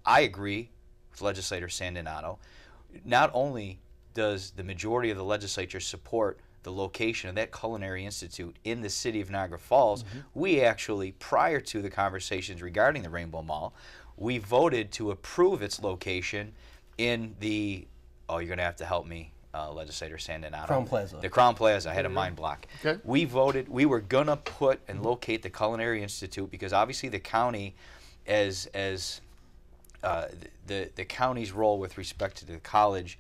I agree with Legislator Sandinato. Not only does the majority of the legislature support the location of that Culinary Institute in the city of Niagara Falls, we actually, prior to the conversations regarding the Rainbow Mall, we voted to approve its location in the, oh, you're going to have to help me, Legislator Sandinato. Crown Plaza. The Crown Plaza. I had a mind block. Okay. We voted, we were going to put and locate the Culinary Institute because obviously the county, as the county's role with respect to the college,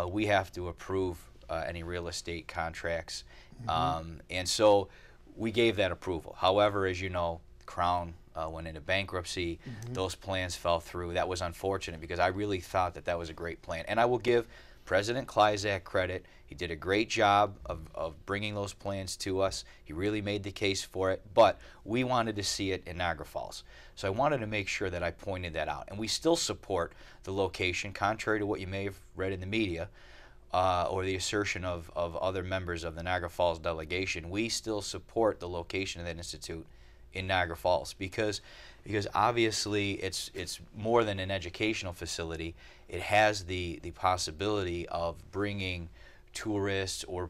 we have to approve any real estate contracts. And so we gave that approval. However, as you know, Crown went into bankruptcy. Those plans fell through. That was unfortunate because I really thought that that was a great plan. And I will give President Kleizak credit. He did a great job of bringing those plans to us. He really made the case for it, but we wanted to see it in Niagara Falls. So I wanted to make sure that I pointed that out. And we still support the location, contrary to what you may have read in the media or the assertion of other members of the Niagara Falls delegation. We still support the location of that institute in Niagara Falls because obviously it's more than an educational facility. It has the possibility of bringing tourists or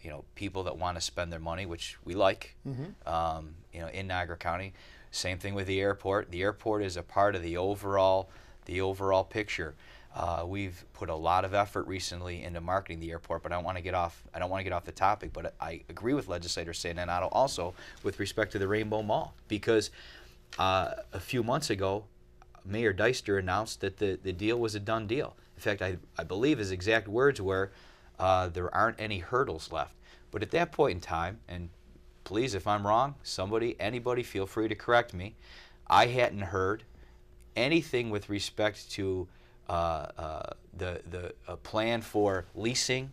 you know, people that want to spend their money, which we like, you know, in Niagara County. Same thing with the airport. The airport is a part of the overall picture. We've put a lot of effort recently into marketing the airport, but I don't want to get off the topic. But I agree with Legislator Sandinato also with respect to the Rainbow Mall because a few months ago, Mayor Deister announced that the deal was a done deal. In fact, I believe his exact words were, there aren't any hurdles left. But at that point in time, and please, if I'm wrong, anybody feel free to correct me, I hadn't heard anything with respect to the plan for leasing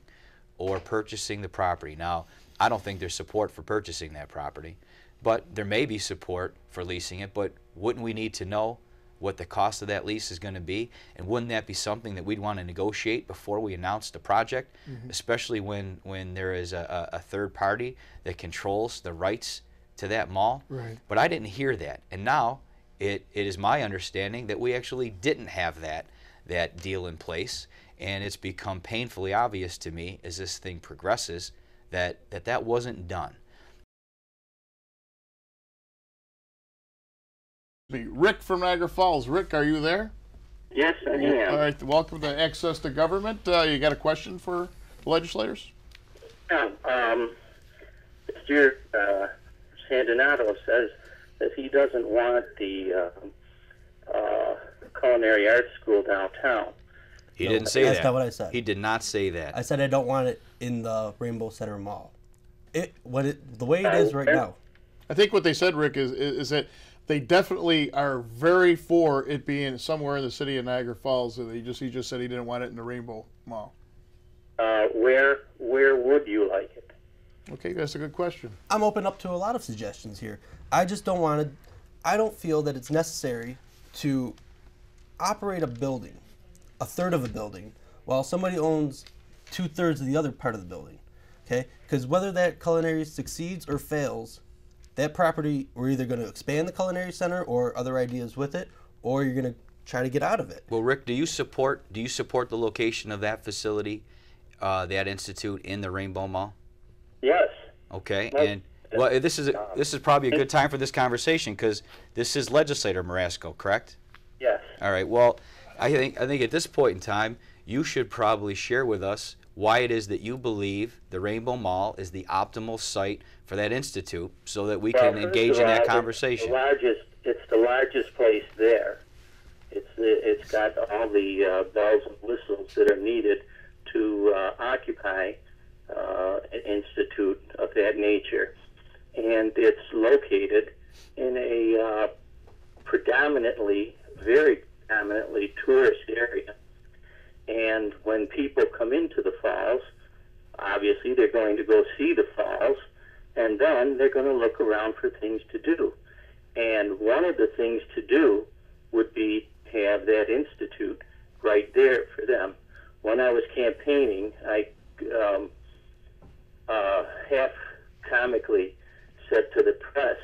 or purchasing the property. Now, I don't think there's support for purchasing that property, but there may be support for leasing it. But wouldn't we need to know what the cost of that lease is going to be? And wouldn't that be something that we'd want to negotiate before we announce the project, especially when there is a third party that controls the rights to that mall? Right. But I didn't hear that. And now it is my understanding that we actually didn't have that deal in place, and it's become painfully obvious to me as this thing progresses that wasn't done. Rick from Niagara Falls. Rick, are you there? Yes, I am. All right, welcome to Access to Government. You got a question for the legislators? Yeah, Mr. Sandinato says that he doesn't want the Culinary Arts School downtown. He didn't say that. That's not what I said. He did not say that. I said I don't want it in the Rainbow Center Mall. The way it is right now. I think what they said, Rick, is that they definitely are very for it being somewhere in the city of Niagara Falls. He just said he didn't want it in the Rainbow Mall. Where would you like it? Okay, that's a good question. I'm open up to a lot of suggestions here. I just don't want to. I don't feel that it's necessary to operate a building, a third of a building, while somebody owns 2/3 of the other part of the building. Okay, because whether that culinary succeeds or fails, that property, we're either going to expand the culinary center or other ideas with it, or you're going to try to get out of it. Well, Rick, do you support the location of that facility, that institute in the Rainbow Mall? Yes. Okay, and well, this is probably a good time for this conversation because this is Legislator Marasco, correct? Yes. All right. Well, I think at this point in time, you should probably share with us why it is that you believe the Rainbow Mall is the optimal site for that institute, so that we can engage in that conversation. It's the largest place there. It's got all the bells and whistles that are needed to occupy an institute of that nature, and it's located in a very predominantly tourist area. And when people come into the falls, obviously they're going to go see the falls, and then they're going to look around for things to do. And one of the things to do would be to have that institute right there for them. When I was campaigning, I half comically said to the press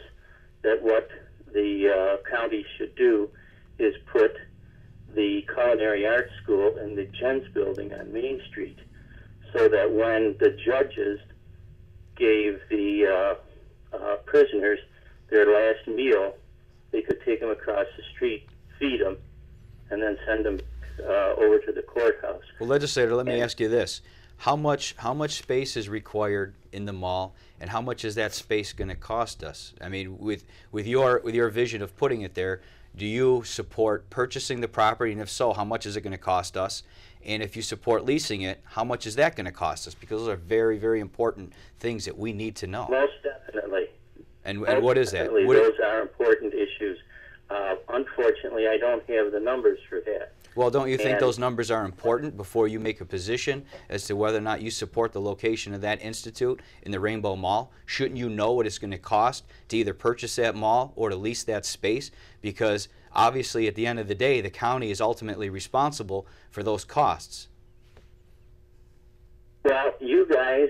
that what the county should do is put the Culinary Arts School in the Jens Building on Main Street, so that when the judges gave the prisoners their last meal, they could take them across the street, feed them, and then send them over to the courthouse. Well, legislator, let me ask you this. How much space is required in the mall, and how much is that space going to cost us? I mean, with your vision of putting it there, do you support purchasing the property, and if so, how much is it going to cost us? And if you support leasing it, how much is that going to cost us? Because those are very, very important things that we need to know. Most definitely. And what is that? Those are important issues. Unfortunately, I don't have the numbers for that. Well, don't you think those numbers are important before you make a position as to whether or not you support the location of that institute in the Rainbow Mall? Shouldn't you know what it's going to cost to either purchase that mall or to lease that space? Because obviously, at the end of the day, the county is ultimately responsible for those costs. Well, you guys,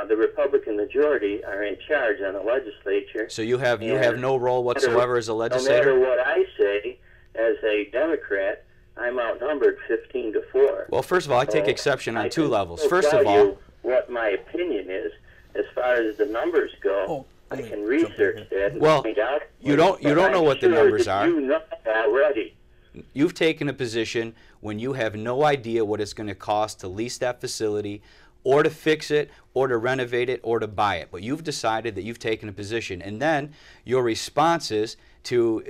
the Republican majority, are in charge on the legislature. So you have no role whatsoever as a legislator? No matter what I say, as a Democrat, I'm outnumbered 15-4. Well, first of all, I take exception on two levels. First tell of all, you what my opinion is as far as the numbers go. I can research that and find out. You don't know what the numbers are. You know already. You've taken a position when you have no idea what it's going to cost to lease that facility, or to fix it, or to renovate it, or to buy it. But you've decided that you've taken a position, and then your response is to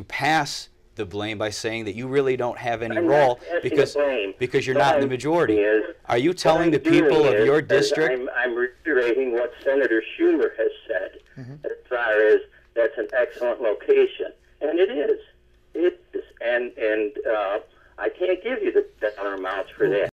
pass the blame by saying that you really don't have any role because you're not in the majority. Are you telling the people of your district? I'm reiterating what Senator Schumer has said as far as that's an excellent location, and it is. It is, and I can't give you the dollar amounts for that.